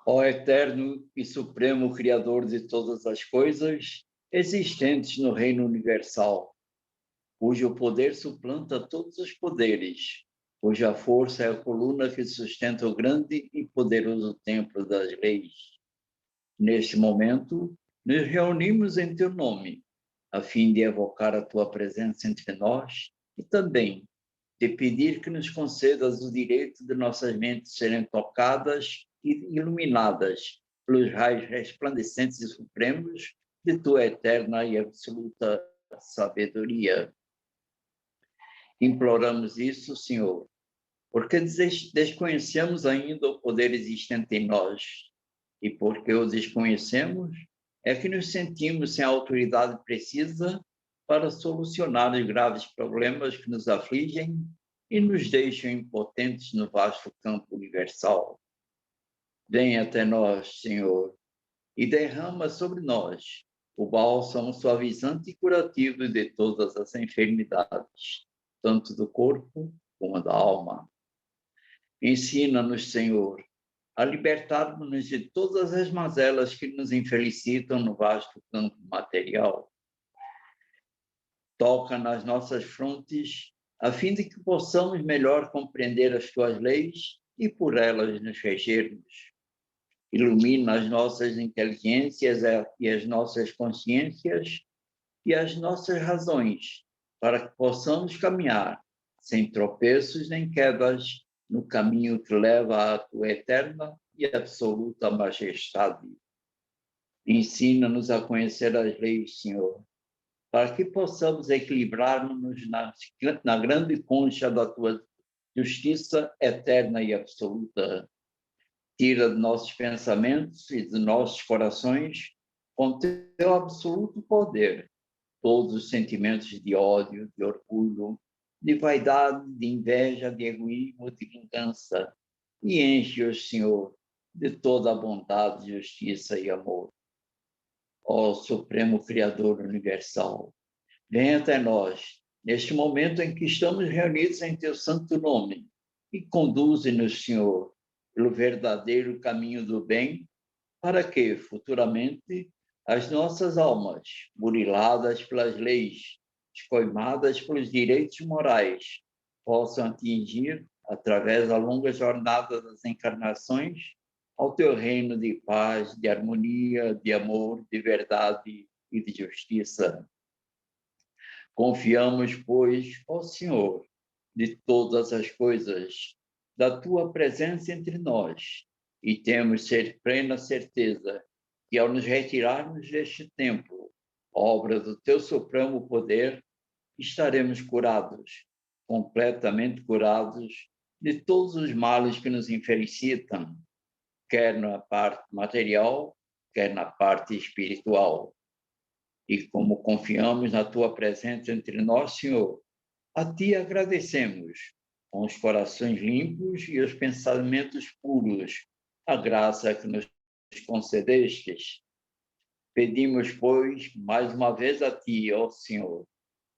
Ó eterno e supremo Criador de todas as coisas existentes no reino universal, cujo poder suplanta todos os poderes, cuja força é a coluna que sustenta o grande e poderoso templo das leis. Neste momento, nos reunimos em teu nome, a fim de evocar a tua presença entre nós e também de pedir que nos concedas o direito de nossas mentes serem tocadas e iluminadas pelos raios resplandecentes e supremos de tua eterna e absoluta sabedoria. Imploramos isso, Senhor, porque desconhecemos ainda o poder existente em nós, e porque o desconhecemos, é que nos sentimos sem a autoridade precisa para solucionar os graves problemas que nos afligem e nos deixam impotentes no vasto campo universal. Vem até nós, Senhor, e derrama sobre nós o bálsamo suavizante e curativo de todas as enfermidades, tanto do corpo como da alma. Ensina-nos, Senhor, a libertarmos-nos de todas as mazelas que nos infelicitam no vasto campo material. Toca nas nossas frontes, a fim de que possamos melhor compreender as tuas leis e por elas nos regermos. Ilumina as nossas inteligências e as nossas consciências e as nossas razões, para que possamos caminhar sem tropeços nem quedas no caminho que leva à tua eterna e absoluta majestade. Ensina-nos a conhecer as leis, Senhor, para que possamos equilibrar-nos na grande concha da tua justiça eterna e absoluta. Tira de nossos pensamentos e de nossos corações, com teu absoluto poder, todos os sentimentos de ódio, de orgulho, de vaidade, de inveja, de egoísmo, de vingança, e enche-os, Senhor, de toda a bondade, justiça e amor. Ó Supremo Criador Universal, venha até nós, neste momento em que estamos reunidos em teu santo nome, e conduze-nos, Senhor, pelo verdadeiro caminho do bem, para que, futuramente, as nossas almas, buriladas pelas leis, escoimadas pelos direitos morais, possam atingir, através da longa jornada das encarnações, ao teu reino de paz, de harmonia, de amor, de verdade e de justiça. Confiamos, pois, ó Senhor, de todas as coisas, da tua presença entre nós, e temos plena certeza que, ao nos retirarmos deste templo, obra do teu supremo poder, estaremos curados, completamente curados de todos os males que nos infelicitam, quer na parte material, quer na parte espiritual. E como confiamos na tua presença entre nós, Senhor, a ti agradecemos, com os corações limpos e os pensamentos puros, a graça que nos concedestes. Pedimos, pois, mais uma vez a ti, ó Senhor,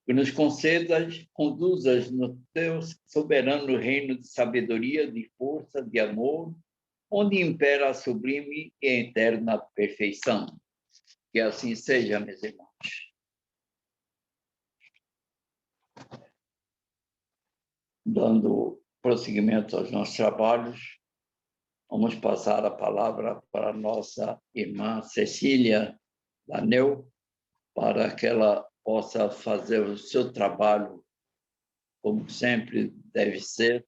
que nos concedas, conduzas no teu soberano reino de sabedoria, de força, de amor, onde impera a sublime e eterna perfeição. Que assim seja, meus irmãos. Dando prosseguimento aos nossos trabalhos, vamos passar a palavra para a nossa irmã Cecília Laneu, para que ela possa fazer o seu trabalho como sempre deve ser,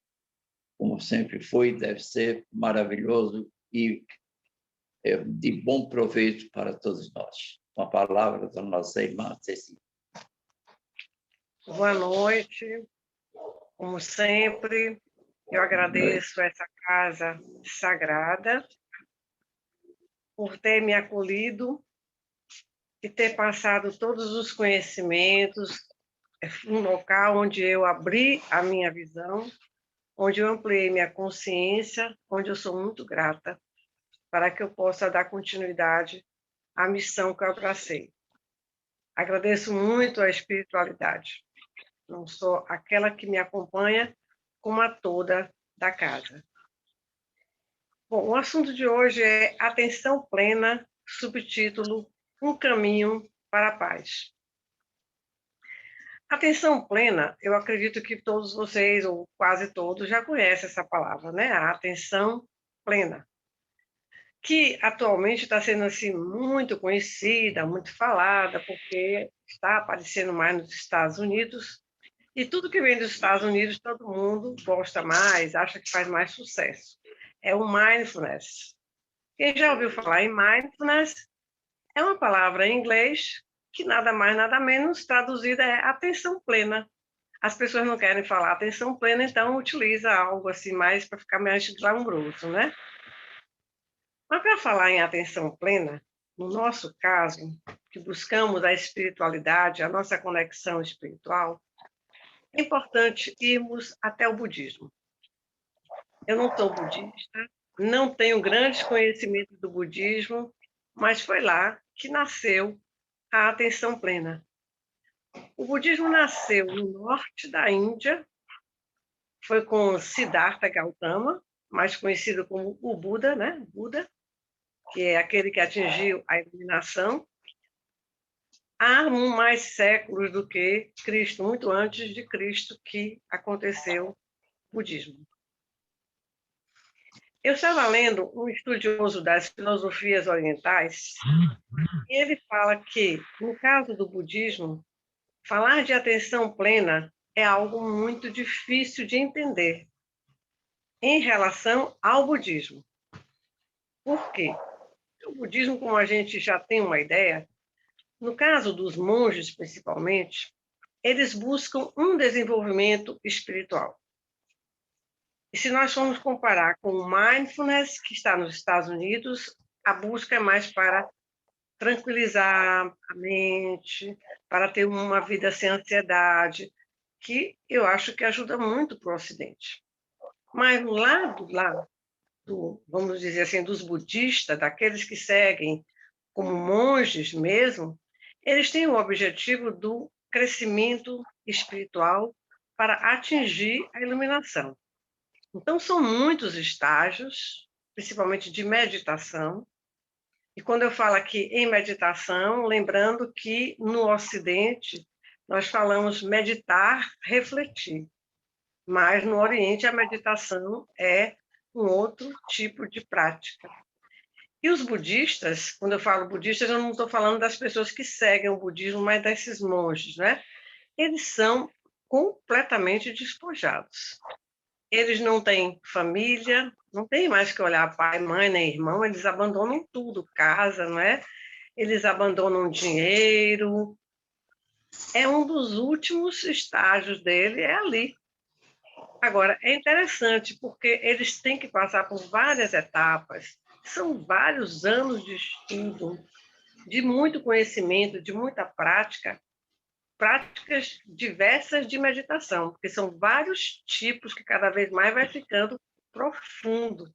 como sempre foi, deve ser maravilhoso e de bom proveito para todos nós. Com a palavra da nossa irmã Cecília. Boa noite. Como sempre, eu agradeço essa casa sagrada por ter me acolhido e ter passado todos os conhecimentos, um local onde eu abri a minha visão, onde eu ampliei minha consciência, onde eu sou muito grata para que eu possa dar continuidade à missão que eu abracei. Agradeço muito a espiritualidade, não só aquela que me acompanha, como a toda da casa. Bom, o assunto de hoje é atenção plena, subtítulo Um caminho para a paz. Atenção plena, eu acredito que todos vocês, ou quase todos, já conhecem essa palavra, né? A atenção plena, que atualmente está sendo assim muito conhecida, muito falada, porque está aparecendo mais nos Estados Unidos, e tudo que vem dos Estados Unidos todo mundo gosta mais, acha que faz mais sucesso. É o mindfulness. Quem já ouviu falar em mindfulness é uma palavra em inglês que nada mais, nada menos traduzida é atenção plena. As pessoas não querem falar atenção plena, então utiliza algo assim mais para ficar mais glamouroso, né? Mas para falar em atenção plena, no nosso caso, que buscamos a espiritualidade, a nossa conexão espiritual, é importante irmos até o budismo. Eu não sou budista, não tenho grandes conhecimentos do budismo, mas foi lá que nasceu a atenção plena. O budismo nasceu no norte da Índia, foi com Siddhartha Gautama, mais conhecido como o Buda, né? Buda, que é aquele que atingiu a iluminação, há mais séculos do que Cristo, muito antes de Cristo que aconteceu o budismo. Eu estava lendo um estudioso das filosofias orientais, e ele fala que, no caso do budismo, falar de atenção plena é algo muito difícil de entender em relação ao budismo. Por quê? O budismo, como a gente já tem uma ideia, no caso dos monges principalmente, eles buscam um desenvolvimento espiritual. E se nós formos comparar com o mindfulness, que está nos Estados Unidos, a busca é mais para tranquilizar a mente, para ter uma vida sem ansiedade, que eu acho que ajuda muito para o Ocidente. Mas lá vamos dizer assim, dos budistas, daqueles que seguem como monges mesmo, eles têm o objetivo do crescimento espiritual para atingir a iluminação. Então, são muitos estágios, principalmente de meditação. E quando eu falo aqui em meditação, lembrando que no Ocidente nós falamos meditar, refletir. Mas no Oriente a meditação é um outro tipo de prática. E os budistas, quando eu falo budistas, eu não estou falando das pessoas que seguem o budismo, mas desses monges, né? Eles são completamente despojados. Eles não têm família, não tem mais que olhar pai, mãe, nem irmão, eles abandonam tudo, casa, não é? Eles abandonam dinheiro. É um dos últimos estágios dele, é ali. Agora, é interessante, porque eles têm que passar por várias etapas, são vários anos de estudo, de muito conhecimento, de muita prática, práticas diversas de meditação, porque são vários tipos que cada vez mais vai ficando profundo,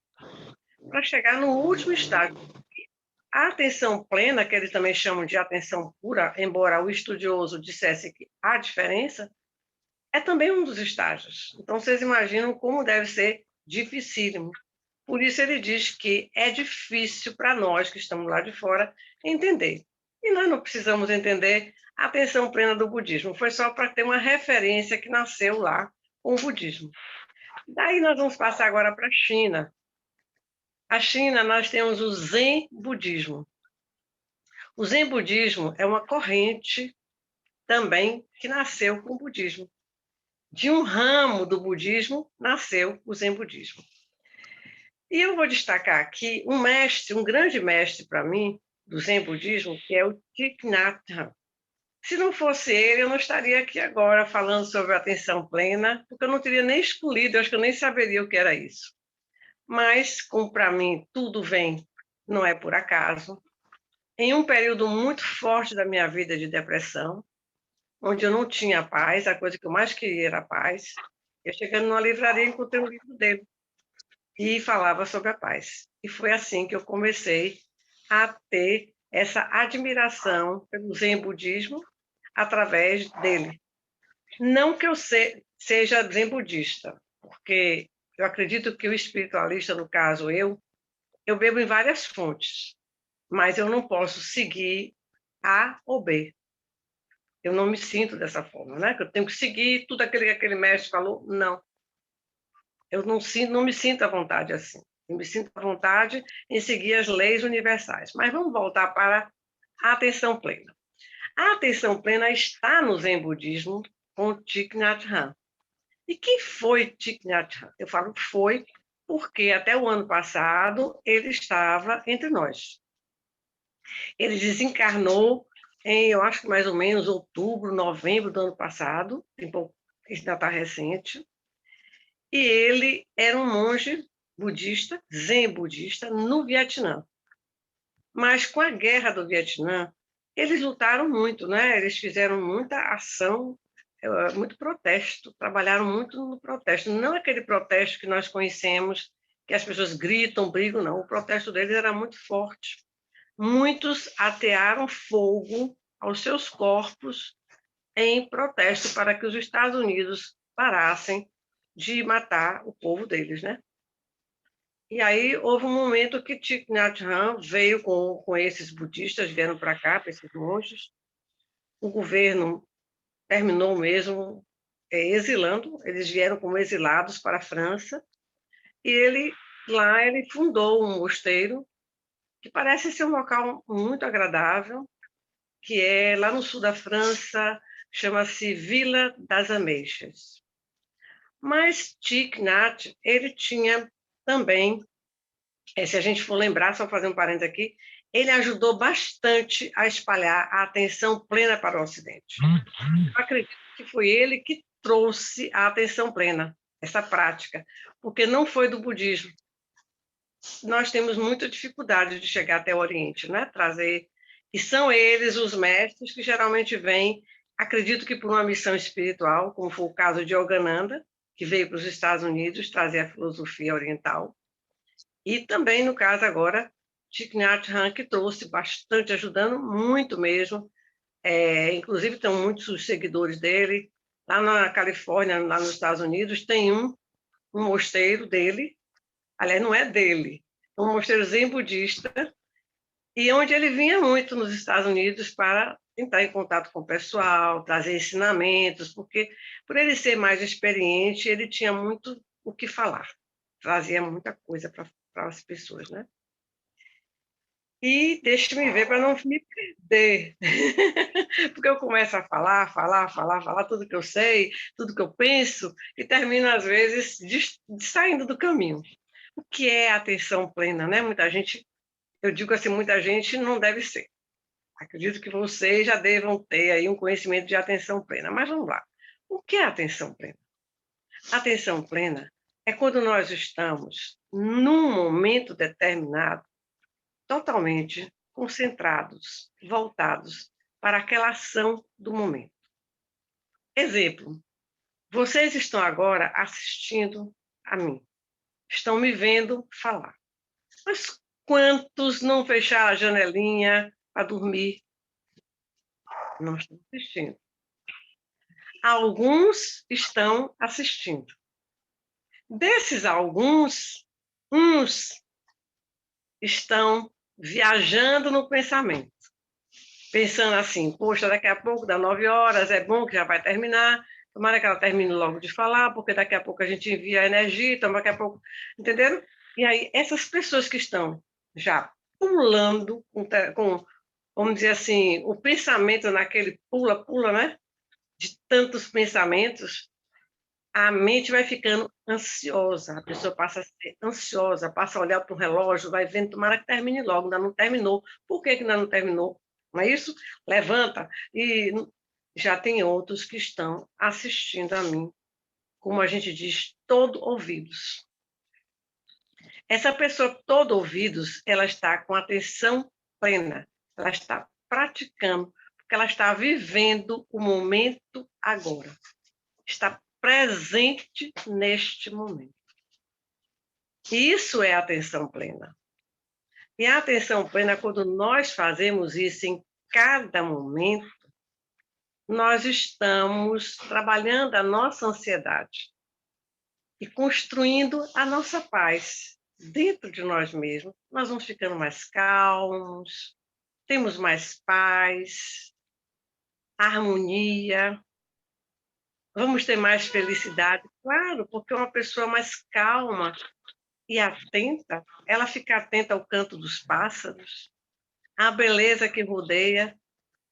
para chegar no último estágio. A atenção plena, que eles também chamam de atenção pura, embora o estudioso dissesse que há diferença, é também um dos estágios. Então, vocês imaginam como deve ser dificílimo. Por isso, ele diz que é difícil para nós que estamos lá de fora entender. E nós não precisamos entender a atenção plena do budismo, foi só para ter uma referência que nasceu lá com o budismo. Daí nós vamos passar agora para a China. A China, nós temos o Zen budismo. O Zen budismo é uma corrente também que nasceu com o budismo. De um ramo do budismo nasceu o Zen budismo. E eu vou destacar aqui um mestre, um grande mestre para mim, do Zen budismo, que é o Thich Nhat Hanh. Se não fosse ele, eu não estaria aqui agora falando sobre a atenção plena, porque eu não teria nem escolhido, eu acho que eu nem saberia o que era isso. Mas, como para mim tudo vem, não é por acaso, em um período muito forte da minha vida de depressão, onde eu não tinha paz, a coisa que eu mais queria era paz, eu chegando numa livraria encontrei um livro dele e falava sobre a paz. E foi assim que eu comecei a ter essa admiração pelo Zen budismo através dele. Não que eu seja zen budista, porque eu acredito que o espiritualista, no caso eu, eu bebo em várias fontes, mas eu não posso seguir A ou B. Eu não me sinto dessa forma, né? Eu tenho que seguir tudo aquilo que aquele mestre falou. Não. Eu não me sinto à vontade assim. Eu me sinto à vontade em seguir as leis universais. Mas vamos voltar para a atenção plena. A atenção plena está no Zen Budismo com Thich Nhat Hanh. E quem foi Thich Nhat Hanh? Eu falo foi porque até o ano passado ele estava entre nós. Ele desencarnou em, eu acho que mais ou menos outubro, novembro do ano passado, isso ainda está recente, e ele era um monge budista, zen budista, no Vietnã. Mas com a guerra do Vietnã, eles lutaram muito, né? Eles fizeram muita ação, muito protesto, trabalharam muito no protesto. Não aquele protesto que nós conhecemos, que as pessoas gritam, brigam, não. O protesto deles era muito forte. Muitos atearam fogo aos seus corpos em protesto para que os Estados Unidos parassem de matar o povo deles, né? E aí houve um momento que Thich Nhat Hanh veio com esses budistas, vieram para cá, para esses monges. O governo terminou mesmo exilando, eles vieram como exilados para a França, e ele fundou um mosteiro que parece ser um local muito agradável, que é lá no sul da França, chama-se Vila das Ameixas. Mas Thich Nhat, ele tinha também, se a gente for lembrar, só fazer um parênteses aqui, ele ajudou bastante a espalhar a atenção plena para o Ocidente. Eu acredito que foi ele que trouxe a atenção plena, essa prática, porque não foi do budismo. Nós temos muita dificuldade de chegar até o Oriente, né? Trazer, e são eles os mestres que geralmente vêm, acredito que por uma missão espiritual, como foi o caso de Yogananda, que veio para os Estados Unidos trazer a filosofia oriental, e também, no caso agora, Thich Nhat Hanh, que trouxe bastante, ajudando muito mesmo, inclusive tem muitos seguidores dele, lá na Califórnia, lá nos Estados Unidos, tem um mosteiro dele, aliás, não é dele, é um mosteiro zen budista, e onde ele vinha muito nos Estados Unidos para entrar em contato com o pessoal, trazer ensinamentos, porque por ele ser mais experiente, ele tinha muito o que falar, trazia muita coisa para as pessoas, né? E deixe-me ver para não me perder, porque eu começo a falar tudo que eu sei, tudo que eu penso, e termino, às vezes, saindo do caminho. O que é atenção plena, né? Muita gente, eu digo assim, muita gente não deve ser. Acredito que vocês já devam ter aí um conhecimento de atenção plena, mas vamos lá. O que é atenção plena? Atenção plena é quando nós estamos num momento determinado, totalmente concentrados, voltados para aquela ação do momento. Exemplo, vocês estão agora assistindo a mim, estão me vendo falar. Mas quantos não fecharam a janelinha para dormir? Não estão assistindo. Alguns estão assistindo. Desses alguns, uns estão viajando no pensamento, pensando assim, poxa, daqui a pouco dá 9 horas, é bom que já vai terminar, tomara que ela termine logo de falar, porque daqui a pouco a gente envia a energia, então daqui a pouco, entenderam? E aí, essas pessoas que estão já pulando, vamos dizer assim, o pensamento naquele pula, né? De tantos pensamentos, a mente vai ficando ansiosa, a pessoa passa a ser ansiosa, passa a olhar para o relógio, vai vendo, tomara que termine logo, ainda não terminou. Por que ainda não terminou? Não é isso? Levanta. E já tem outros que estão assistindo a mim, como a gente diz, todo ouvidos. Essa pessoa todo ouvidos, ela está com atenção plena, ela está praticando, porque ela está vivendo o momento agora. Está presente neste momento. Isso é atenção plena. E a atenção plena, quando nós fazemos isso em cada momento, nós estamos trabalhando a nossa ansiedade e construindo a nossa paz. dentro de nós mesmos, nós vamos ficando mais calmos, temos mais paz, harmonia, vamos ter mais felicidade. Claro, porque uma pessoa mais calma e atenta, ela fica atenta ao canto dos pássaros, à beleza que rodeia,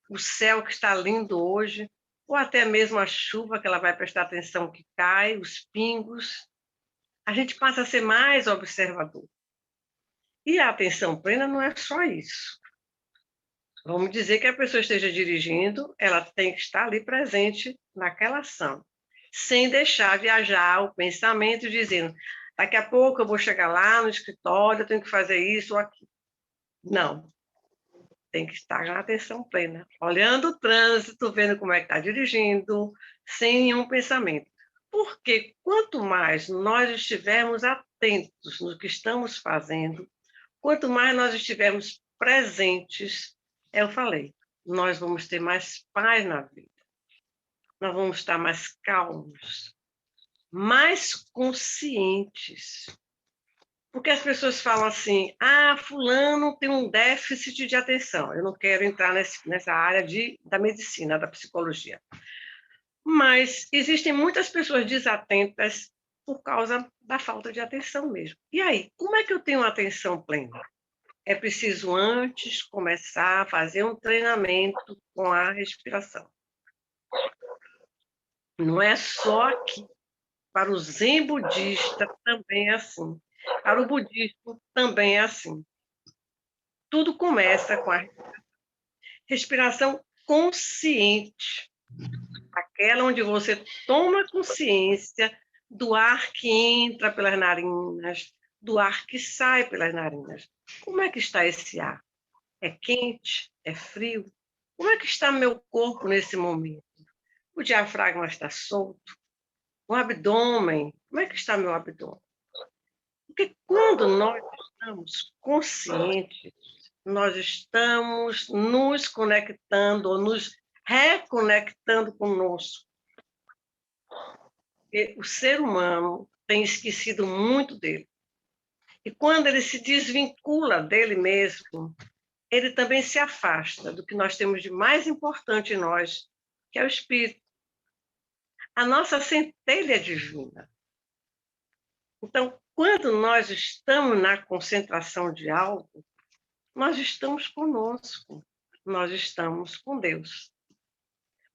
o céu que está lindo hoje, ou até mesmo a chuva que ela vai prestar atenção que cai, os pingos. A gente passa a ser mais observador. E a atenção plena não é só isso. Vamos dizer que a pessoa esteja dirigindo, ela tem que estar ali presente naquela ação, sem deixar viajar o pensamento dizendo, daqui a pouco eu vou chegar lá no escritório, eu tenho que fazer isso ou aquilo. Não, tem que estar na atenção plena, olhando o trânsito, vendo como é que está dirigindo, sem nenhum pensamento. Porque quanto mais nós estivermos atentos no que estamos fazendo, quanto mais nós estivermos presentes, eu falei, nós vamos ter mais paz na vida, nós vamos estar mais calmos, mais conscientes. Porque as pessoas falam assim, fulano tem um déficit de atenção. Eu não quero entrar nessa área da medicina, da psicologia. Mas existem muitas pessoas desatentas por causa da falta de atenção mesmo. E aí, como é que eu tenho atenção plena? É preciso antes começar a fazer um treinamento com a respiração. Não é só aqui. Para o Zen budista também é assim. Para o budismo também é assim. Tudo começa com a respiração consciente, aquela onde você toma consciência do ar que entra pelas narinas, do ar que sai pelas narinas. Como é que está esse ar? É quente? É frio? Como é que está meu corpo nesse momento? O diafragma está solto? O abdômen? Como é que está meu abdômen? Porque quando nós estamos conscientes, nós estamos nos conectando ou nos reconectando conosco. Porque o ser humano tem esquecido muito dele. E quando ele se desvincula dele mesmo, ele também se afasta do que nós temos de mais importante em nós, que é o espírito, a nossa centelha divina. Então, quando nós estamos na concentração de algo, nós estamos conosco, nós estamos com Deus.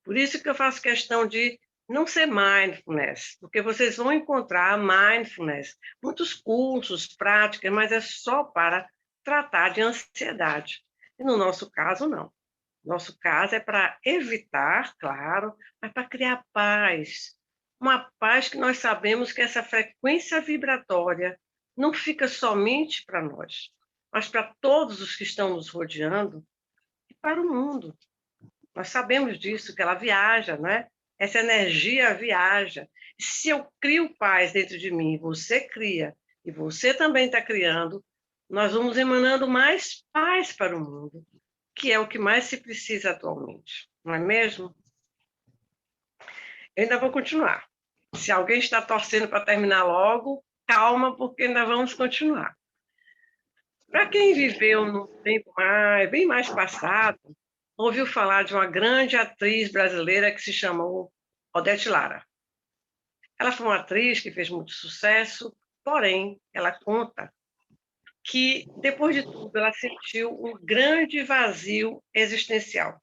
Por isso que eu faço questão de não ser mindfulness, porque vocês vão encontrar mindfulness, muitos cursos, práticas, mas é só para tratar de ansiedade. E no nosso caso, não. Nosso caso é para evitar, claro, mas para criar paz. Uma paz que nós sabemos que essa frequência vibratória não fica somente para nós, mas para todos os que estão nos rodeando e para o mundo. Nós sabemos disso, que ela viaja, né? Essa energia viaja. Se eu crio paz dentro de mim, você cria, e você também está criando, nós vamos emanando mais paz para o mundo, que é o que mais se precisa atualmente, não é mesmo? Eu ainda vou continuar. Se alguém está torcendo para terminar logo, calma, porque ainda vamos continuar. Para quem viveu no tempo bem mais passado, ouviu falar de uma grande atriz brasileira que se chamou Odete Lara. Ela foi uma atriz que fez muito sucesso, porém, ela conta que, depois de tudo, ela sentiu um grande vazio existencial.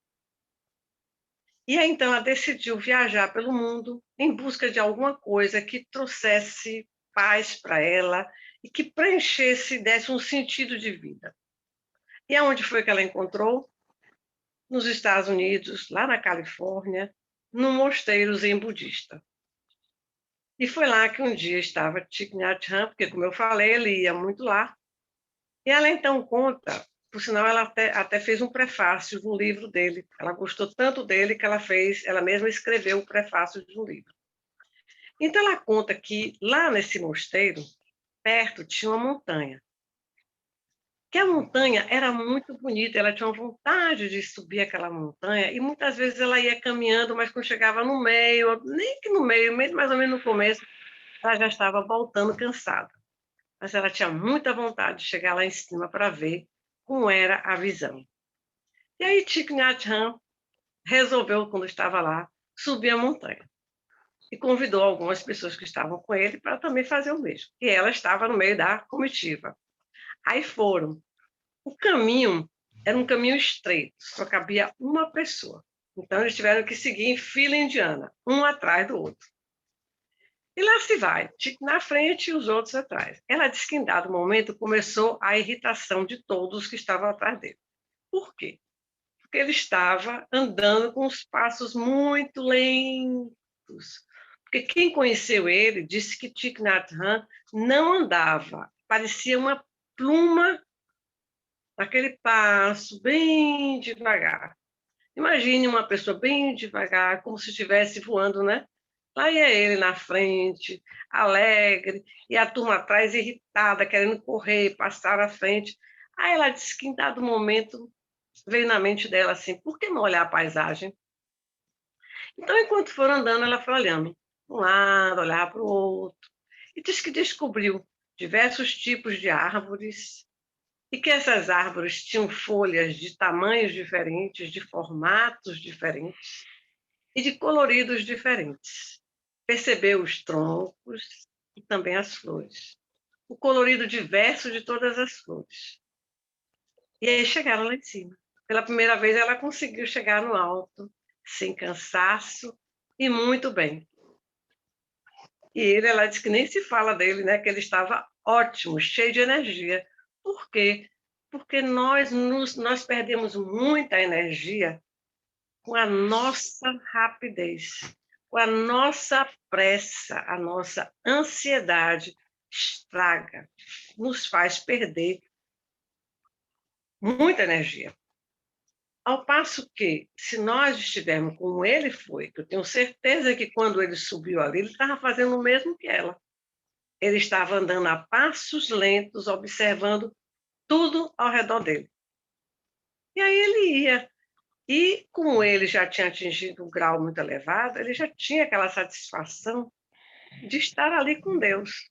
E aí, então, ela decidiu viajar pelo mundo em busca de alguma coisa que trouxesse paz para ela e que preenchesse, desse um sentido de vida. E aonde foi que ela encontrou? Nos Estados Unidos, lá na Califórnia, num mosteiro zen budista. E foi lá que um dia estava Thich Nhat Hanh, porque, como eu falei, ele ia muito lá. E ela então conta, por sinal, ela até fez um prefácio de um livro dele. Ela gostou tanto dele que ela mesma escreveu o prefácio de um livro. Então, ela conta que lá nesse mosteiro, perto, tinha uma montanha. Que a montanha era muito bonita, ela tinha vontade de subir aquela montanha, e muitas vezes ela ia caminhando, mas quando chegava no meio, nem que no meio, mais ou menos no começo, ela já estava voltando cansada. mas ela tinha muita vontade de chegar lá em cima para ver como era a visão. E aí Thich Nhat Hanh resolveu, quando estava lá, subir a montanha. E convidou algumas pessoas que estavam com ele para também fazer o mesmo. E ela estava no meio da comitiva. Aí foram. O caminho era um caminho estreito, só cabia uma pessoa. Então, eles tiveram que seguir em fila indiana, um atrás do outro. E lá se vai, na frente e os outros atrás. Ela disse que, em dado momento, começou a irritação de todos que estavam atrás dele. Por quê? Porque ele estava andando com os passos muito lentos. Porque quem conheceu ele disse que Thich Nhat Hanh não andava, parecia uma pluma, aquele passo bem devagar. Imagine uma pessoa bem devagar, como se estivesse voando, né? Lá ia ele na frente, alegre, e a turma atrás irritada, querendo correr, passar à frente. Aí ela disse que, em dado momento, veio na mente dela assim, por que não olhar a paisagem? Então, enquanto foram andando, ela foi olhando para um lado, olhar para o outro, e disse que descobriu diversos tipos de árvores, e que essas árvores tinham folhas de tamanhos diferentes, de formatos diferentes e de coloridos diferentes. Percebeu os troncos e também as flores, o colorido diverso de todas as flores. E aí chegaram lá em cima. Pela primeira vez, ela conseguiu chegar no alto, sem cansaço e muito bem. E ela disse que nem se fala dele, né? Que ele estava ótimo, cheio de energia. Por quê? Porque nós perdemos muita energia com a nossa rapidez, com a nossa pressa, a nossa ansiedade estraga, nos faz perder muita energia. Ao passo que, se nós estivermos como ele foi, que eu tenho certeza que quando ele subiu ali, ele estava fazendo o mesmo que ela. Ele estava andando a passos lentos, observando tudo ao redor dele. E aí ele ia. E como ele já tinha atingido um grau muito elevado, ele já tinha aquela satisfação de estar ali com Deus.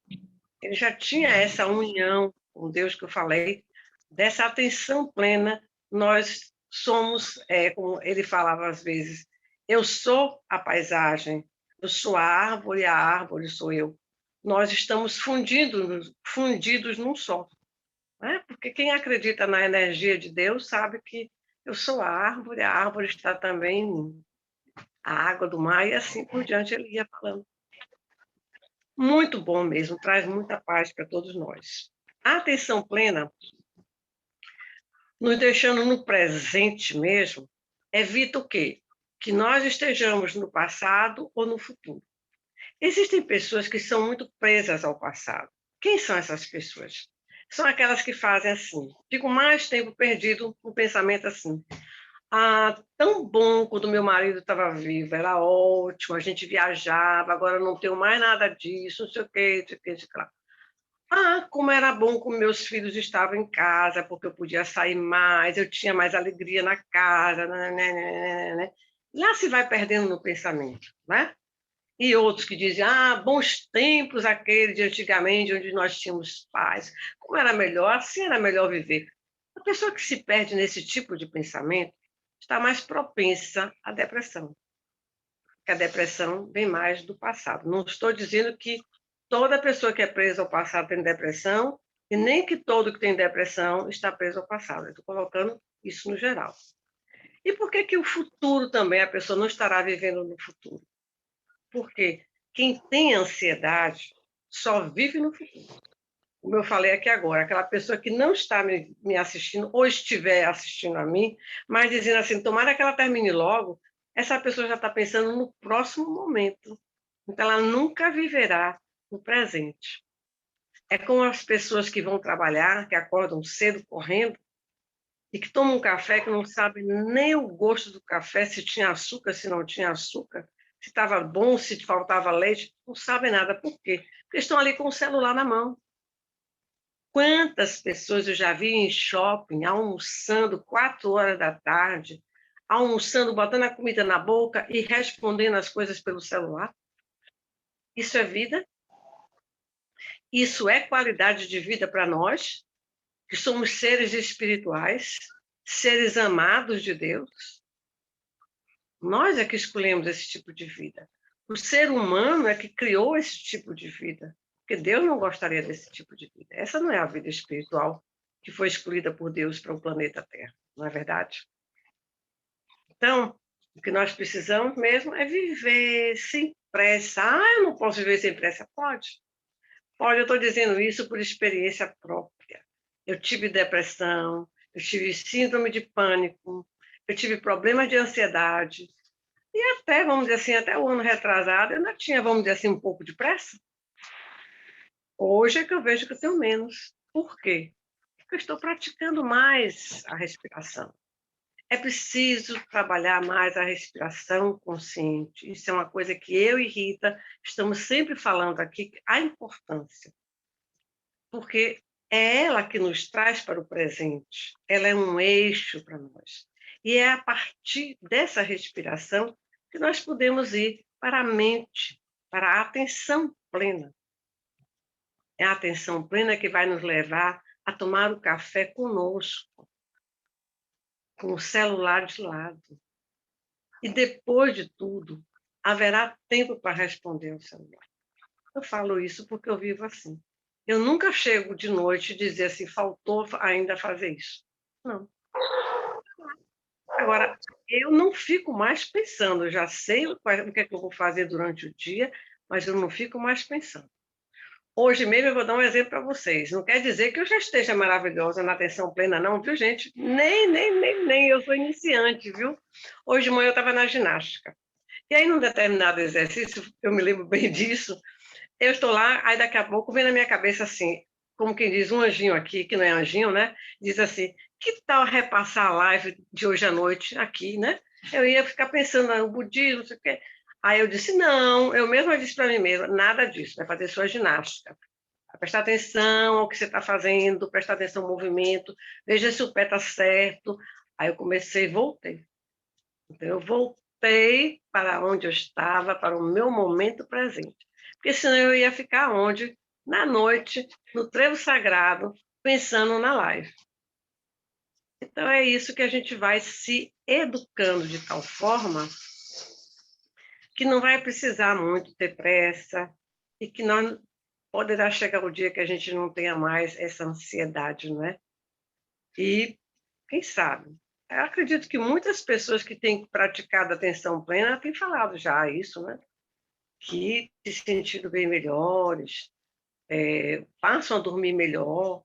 Ele já tinha essa união com Deus que eu falei, dessa atenção plena. Nós somos, como ele falava às vezes, eu sou a paisagem, eu sou a árvore sou eu. Nós estamos fundidos num só. Né? Porque quem acredita na energia de Deus sabe que eu sou a árvore está também em mim. A água do mar e assim por diante ele ia falando. Muito bom mesmo, traz muita paz para todos nós. A atenção plena, nos deixando no presente mesmo, evita o quê? Que nós estejamos no passado ou no futuro. Existem pessoas que são muito presas ao passado. Quem são essas pessoas? São aquelas que fazem assim. Fico mais tempo perdido no pensamento assim. Ah, tão bom quando meu marido estava vivo, era ótimo, a gente viajava, agora não tenho mais nada disso, não sei o quê, não sei o quê, não sei o que lá. Ah, como era bom quando meus filhos estavam em casa, porque eu podia sair mais, eu tinha mais alegria na casa, né. Lá se vai perdendo no pensamento, né? E outros que dizem, bons tempos aqueles de antigamente, onde nós tínhamos paz, como era melhor, assim era melhor viver. A pessoa que se perde nesse tipo de pensamento está mais propensa à depressão, porque a depressão vem mais do passado. Não estou dizendo que toda pessoa que é presa ao passado tem depressão, e nem que todo que tem depressão está preso ao passado. Eu estou colocando isso no geral. E por que o futuro também, a pessoa não estará vivendo no futuro? Porque quem tem ansiedade só vive no futuro. Como eu falei aqui agora, aquela pessoa que não está me assistindo ou estiver assistindo a mim, mas dizendo assim, tomara que ela termine logo, essa pessoa já está pensando no próximo momento. Então, ela nunca viverá no presente. É como as pessoas que vão trabalhar, que acordam cedo correndo, e que tomam um café que não sabem nem o gosto do café, se tinha açúcar, se não tinha açúcar, se estava bom, se faltava leite, não sabem nada. Por quê? Porque estão ali com o celular na mão. Quantas pessoas eu já vi em shopping, almoçando 4 horas da tarde, almoçando, botando a comida na boca e respondendo as coisas pelo celular? Isso é vida? Isso é qualidade de vida para nós, que somos seres espirituais, seres amados de Deus. Nós é que escolhemos esse tipo de vida. O ser humano é que criou esse tipo de vida, porque Deus não gostaria desse tipo de vida. Essa não é a vida espiritual que foi escolhida por Deus para o planeta Terra, não é verdade? Então, o que nós precisamos mesmo é viver sem pressa. Ah, eu não posso viver sem pressa. Pode. Pode, eu estou dizendo isso por experiência própria. Eu tive depressão, eu tive síndrome de pânico, eu tive problemas de ansiedade. E até, vamos dizer assim, até o ano retrasado, eu ainda tinha, vamos dizer assim, um pouco de pressa. Hoje é que eu vejo que eu tenho menos. Por quê? Porque eu estou praticando mais a respiração. É preciso trabalhar mais a respiração consciente. Isso é uma coisa que eu e Rita estamos sempre falando aqui, a importância. Porque é ela que nos traz para o presente. Ela é um eixo para nós. E é a partir dessa respiração que nós podemos ir para a mente, para a atenção plena. É a atenção plena que vai nos levar a tomar o café conosco, com o celular de lado. E depois de tudo, haverá tempo para responder ao celular. Eu falo isso porque eu vivo assim. Eu nunca chego de noite e dizer assim, faltou ainda fazer isso. Não. Agora, eu não fico mais pensando, eu já sei o que é que eu vou fazer durante o dia, mas eu não fico mais pensando. Hoje mesmo eu vou dar um exemplo para vocês. Não quer dizer que eu já esteja maravilhosa na atenção plena, não, viu, gente? Nem. Eu sou iniciante, viu? Hoje de manhã eu estava na ginástica. E aí, num determinado exercício, eu me lembro bem disso, eu estou lá, aí daqui a pouco vem na minha cabeça assim, como quem diz, um anjinho aqui, que não é anjinho, né? Diz assim, que tal repassar a live de hoje à noite aqui, né? Eu ia ficar pensando no budismo, não sei o quê. Aí eu disse, não, eu mesma disse para mim mesma, nada disso, vai fazer sua ginástica. Vai prestar atenção ao que você está fazendo, prestar atenção no movimento, veja se o pé está certo. Aí eu comecei e voltei. Então, eu voltei para onde eu estava, para o meu momento presente. Porque senão eu ia ficar onde? Na noite, no trevo sagrado, pensando na live. Então, é isso que a gente vai se educando de tal forma que não vai precisar muito ter pressa e que nós poderá chegar o dia que a gente não tenha mais essa ansiedade, não é? E, quem sabe, eu acredito que muitas pessoas que têm praticado atenção plena têm falado já isso, né? Que se sentindo bem melhores, passam a dormir melhor,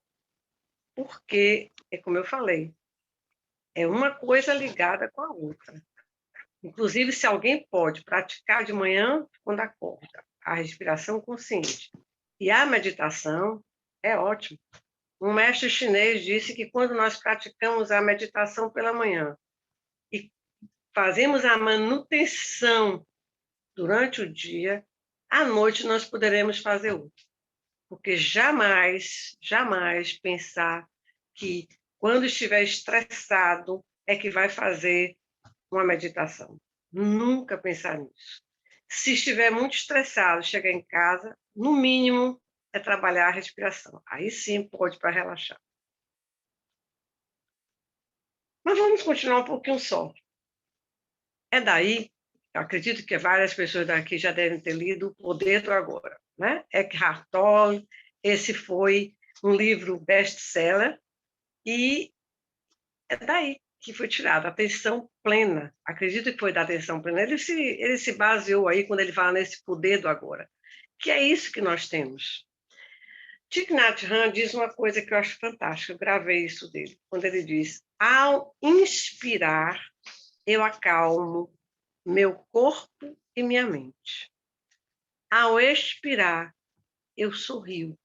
porque, é como eu falei, é uma coisa ligada com a outra. Inclusive, se alguém pode praticar de manhã, quando acorda, a respiração consciente e a meditação, é ótimo. Um mestre chinês disse que quando nós praticamos a meditação pela manhã e fazemos a manutenção durante o dia, à noite nós poderemos fazer outra. Porque jamais pensar que quando estiver estressado é que vai fazer uma meditação. Nunca pensar nisso. Se estiver muito estressado, chegar em casa, no mínimo, é trabalhar a respiração. Aí sim pode para relaxar. Mas vamos continuar um pouquinho só. É daí, eu acredito que várias pessoas daqui já devem ter lido O Poder do Agora, né? Eckhart Tolle, esse foi um livro best-seller, e é daí que foi tirada a atenção plena. Acredito que foi da atenção plena. Ele se baseou aí quando ele fala nesse poder do agora, que é isso que nós temos. Thich Nhat Hanh diz uma coisa que eu acho fantástica, eu gravei isso dele, quando ele diz, ao inspirar, eu acalmo meu corpo e minha mente. Ao expirar, eu sorrio.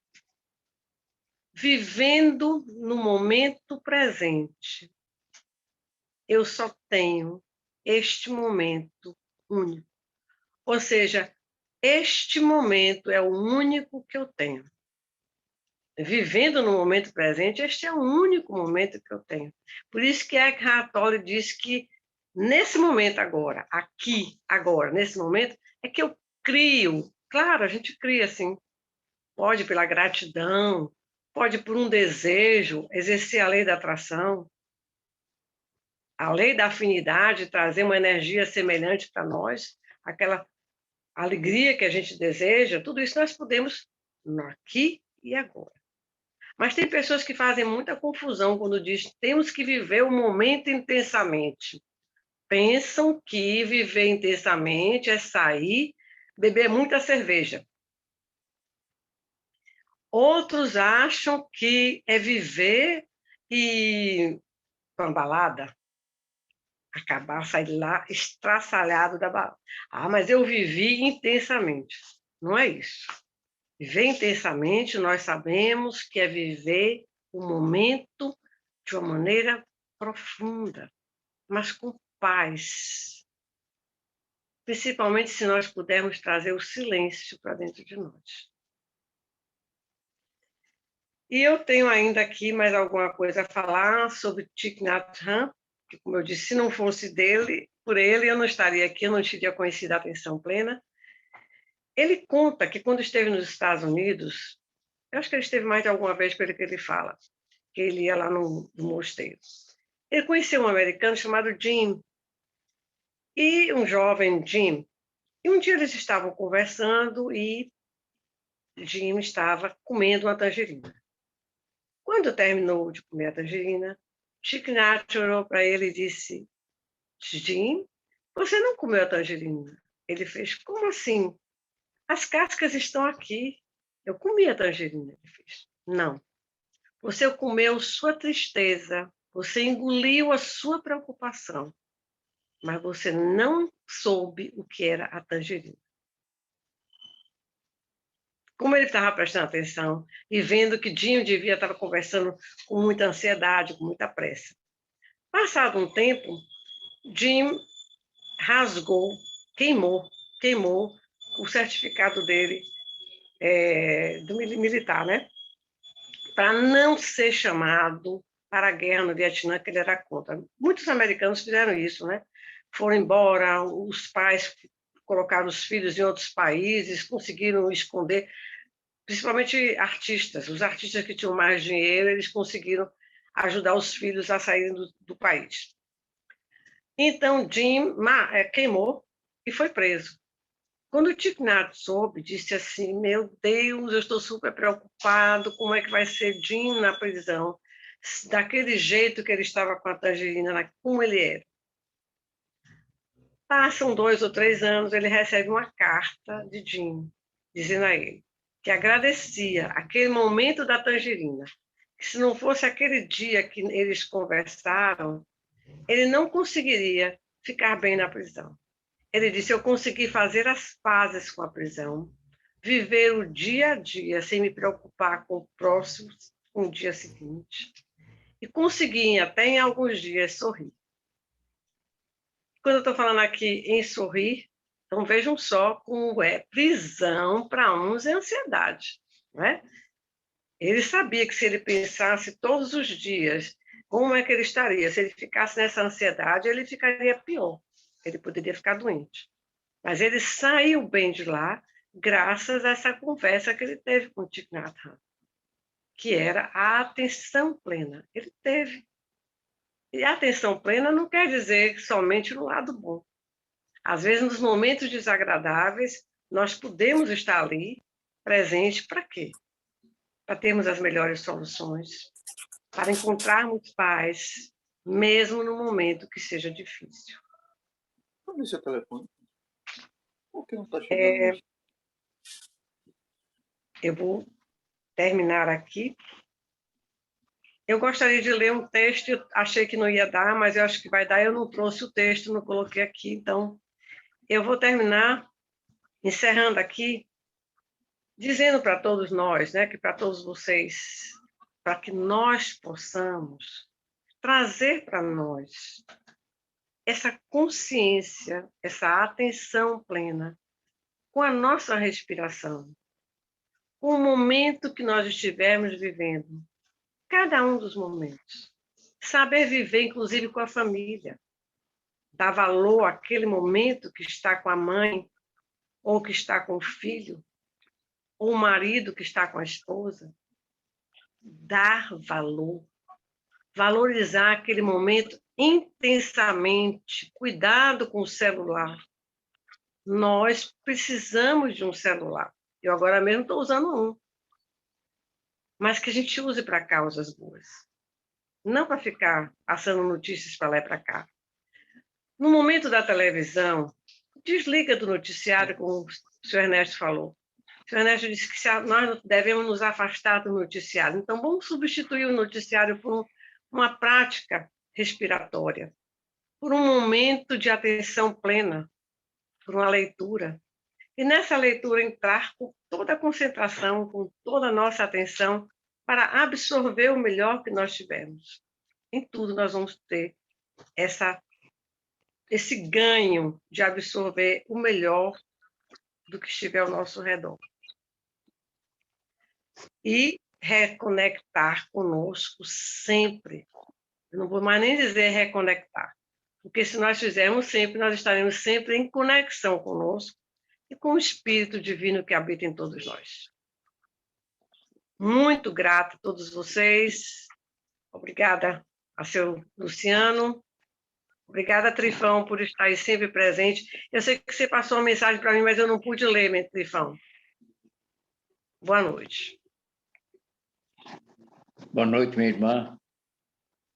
Vivendo no momento presente, eu só tenho este momento único. Ou seja, este momento é o único que eu tenho. Vivendo no momento presente, este é o único momento que eu tenho. Por isso que Eckhart Tolle diz que nesse momento agora, aqui, agora, nesse momento, é que eu crio. Claro, a gente cria, assim. pode pela gratidão, pode por um desejo, exercer a lei da atração, a lei da afinidade, trazer uma energia semelhante para nós, aquela alegria que a gente deseja, tudo isso nós podemos no aqui e agora. Mas tem pessoas que fazem muita confusão quando diz temos que viver o momento intensamente. Pensam que viver intensamente é sair, beber muita cerveja. Outros acham que é viver e para uma balada, acabar, sair de lá estraçalhado da balada. Ah, mas eu vivi intensamente. Não é isso. Viver intensamente, nós sabemos que é viver o momento de uma maneira profunda, mas com paz. Principalmente se nós pudermos trazer o silêncio para dentro de nós. E eu tenho ainda aqui mais alguma coisa a falar sobre Thich Nhat Hanh, que, como eu disse, se não fosse por ele, eu não estaria aqui, eu não teria conhecido a atenção plena. Ele conta que quando esteve nos Estados Unidos, eu acho que ele esteve mais de alguma vez pelo que ele fala, que ele ia lá no mosteiro. Ele conheceu um americano chamado Jim, e um jovem Jim. E um dia eles estavam conversando e Jim estava comendo uma tangerina. Quando terminou de comer a tangerina, Thich Nhat olhou para ele e disse: Jim, você não comeu a tangerina? Ele fez: como assim? As cascas estão aqui. Eu comi a tangerina. Ele fez: não. Você comeu sua tristeza, você engoliu a sua preocupação, mas você não soube o que era a tangerina. Como ele estava prestando atenção e vendo que Jim devia estar conversando com muita ansiedade, com muita pressa. Passado um tempo, Jim rasgou, queimou o certificado dele do militar, né? Para não ser chamado para a guerra no Vietnã, que ele era contra. Muitos americanos fizeram isso, né? Foram embora, os pais colocaram os filhos em outros países, conseguiram esconder, principalmente artistas. Os artistas que tinham mais dinheiro, eles conseguiram ajudar os filhos a saírem do país. Então, Jim queimou e foi preso. Quando o Thich Nhat soube, disse assim: meu Deus, eu estou super preocupado, como é que vai ser Jim na prisão? Daquele jeito que ele estava com a tangerina, como ele era. Passam 2 ou 3 anos, ele recebe uma carta de Jim, dizendo a ele que agradecia aquele momento da tangerina, que se não fosse aquele dia que eles conversaram, ele não conseguiria ficar bem na prisão. Ele disse: eu consegui fazer as pazes com a prisão, viver o dia a dia sem me preocupar com o próximo, com o dia seguinte, e consegui até em alguns dias sorrir. Quando eu estou falando aqui em sorrir, então vejam só como é prisão para uns é ansiedade, né? Ele sabia que se ele pensasse todos os dias como é que ele estaria, se ele ficasse nessa ansiedade, ele ficaria pior, ele poderia ficar doente. Mas ele saiu bem de lá graças a essa conversa que ele teve com o Thich Nhat Hanh, que era a atenção plena. Ele teve. E a atenção plena não quer dizer somente no lado bom. Às vezes, nos momentos desagradáveis, nós podemos estar ali, presente, para quê? Para termos as melhores soluções, para encontrarmos paz, mesmo no momento que seja difícil. Cadê o seu telefone? Por que não está chegando? Eu vou terminar aqui. Eu gostaria de ler um texto, eu achei que não ia dar, mas eu acho que vai dar. Eu não trouxe o texto, não coloquei aqui, então eu vou terminar encerrando aqui, dizendo para todos nós, né, que para todos vocês, para que nós possamos trazer para nós essa consciência, essa atenção plena com a nossa respiração, com o momento que nós estivermos vivendo, cada um dos momentos. Saber viver, inclusive, com a família. Dar valor àquele momento que está com a mãe ou que está com o filho. ou o marido que está com a esposa, dar valor, valorizar aquele momento intensamente, cuidado com o celular. Nós precisamos de um celular. Eu agora mesmo estou usando um, mas que a gente use para causas boas, não para ficar passando notícias para lá e para cá. No momento da televisão, desliga do noticiário, como o senhor Ernesto falou. O senhor Ernesto disse que nós devemos nos afastar do noticiário. Então, vamos substituir o noticiário por uma prática respiratória, por um momento de atenção plena, por uma leitura. E nessa leitura entrar com toda a concentração, com toda a nossa atenção, para absorver o melhor que nós tivemos. Em tudo nós vamos ter esse ganho de absorver o melhor do que estiver ao nosso redor. E reconectar conosco sempre. Eu não vou mais nem dizer reconectar, porque se nós fizermos sempre, nós estaremos sempre em conexão conosco e com o Espírito Divino que habita em todos nós. Muito grata a todos vocês. Obrigada a seu Luciano. Obrigada, Trifão, por estar aí sempre presente. Eu sei que você passou uma mensagem para mim, mas eu não pude ler, meu Trifão. Boa noite. Boa noite, minha irmã.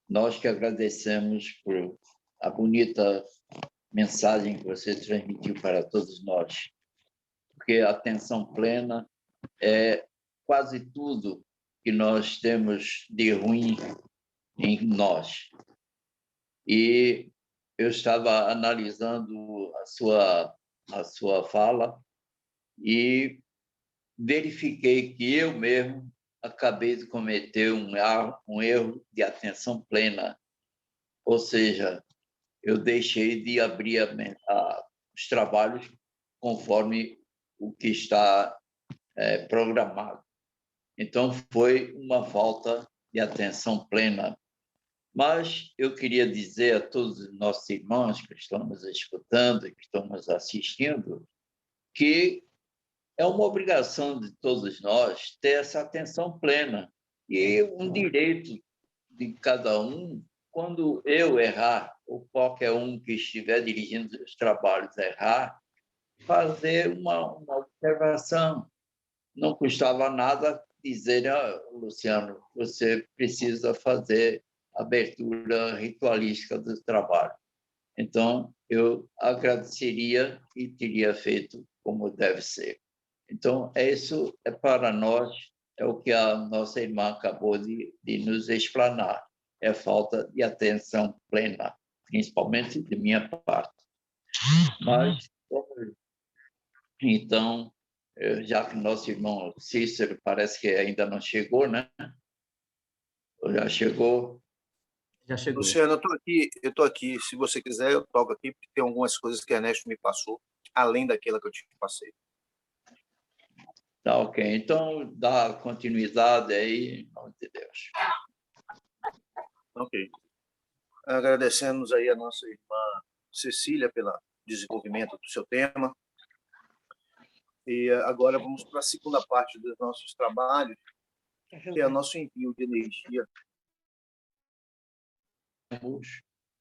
Nós que agradecemos por a bonita mensagem que você transmitiu para todos nós, porque a atenção plena é quase tudo que nós temos de ruim em nós. E eu estava analisando a sua fala e verifiquei que eu mesmo acabei de cometer um erro de atenção plena, ou seja, eu deixei de abrir os trabalhos conforme o que está programado. Então, foi uma falta de atenção plena. Mas eu queria dizer a todos os nossos irmãos que estão nos escutando e que estão nos assistindo que é uma obrigação de todos nós ter essa atenção plena e um direito de cada um, quando eu errar, ou qualquer um que estiver dirigindo os trabalhos errar, fazer uma observação. Não custava nada dizer, Luciano, você precisa fazer a abertura ritualística do trabalho. Então, eu agradeceria e teria feito como deve ser. Então, isso é para nós, é o que a nossa irmã acabou de nos explanar, é falta de atenção plena, principalmente de minha parte. Mas, então, já que nosso irmão Cícero parece que ainda não chegou, né? Ou já chegou? Já chegou. Luciano, eu tô aqui. Se você quiser, eu toco aqui, porque tem algumas coisas que a Ernesto me passou, além daquela que eu te passei. Tá, ok. Então, dá continuidade aí, em nome de Deus. Ok. Agradecemos aí a nossa irmã Cecília pelo desenvolvimento do seu tema. E agora vamos para a segunda parte dos nossos trabalhos, que é o nosso envio de energia.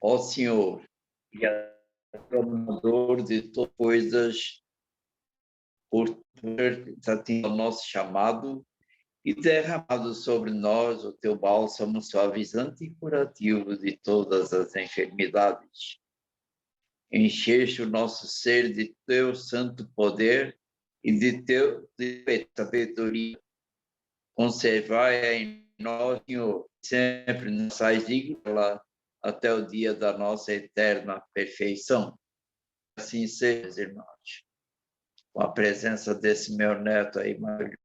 Ó Senhor, que é o de todas as coisas, por ter atendido ao nosso chamado e derramado sobre nós o teu bálsamo suavizante e curativo de todas as enfermidades. Encheste o nosso ser de teu santo poder e de tua sabedoria. Conservai em nós, Senhor, sempre nos sais dignos até o dia da nossa eterna perfeição. Assim seja, irmãos, com a presença desse meu neto aí maravilhoso.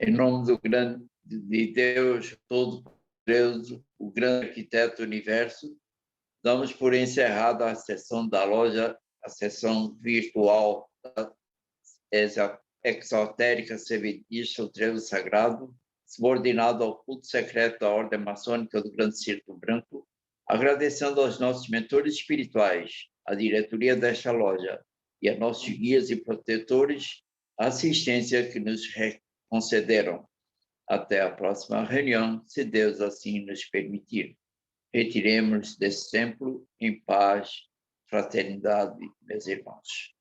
Em nome do grande de Deus, todo-poderoso, o grande arquiteto do universo, damos por encerrada a sessão da loja, a sessão virtual da exotérica servidista, o trevo sagrado, subordinado ao culto secreto da Ordem Maçônica do Grande Círculo Branco, agradecendo aos nossos mentores espirituais, a diretoria desta loja e a nossos guias e protetores, assistência que nos concederam. Até a próxima reunião, se Deus assim nos permitir. Retiremos desse templo em paz, fraternidade, meus irmãos.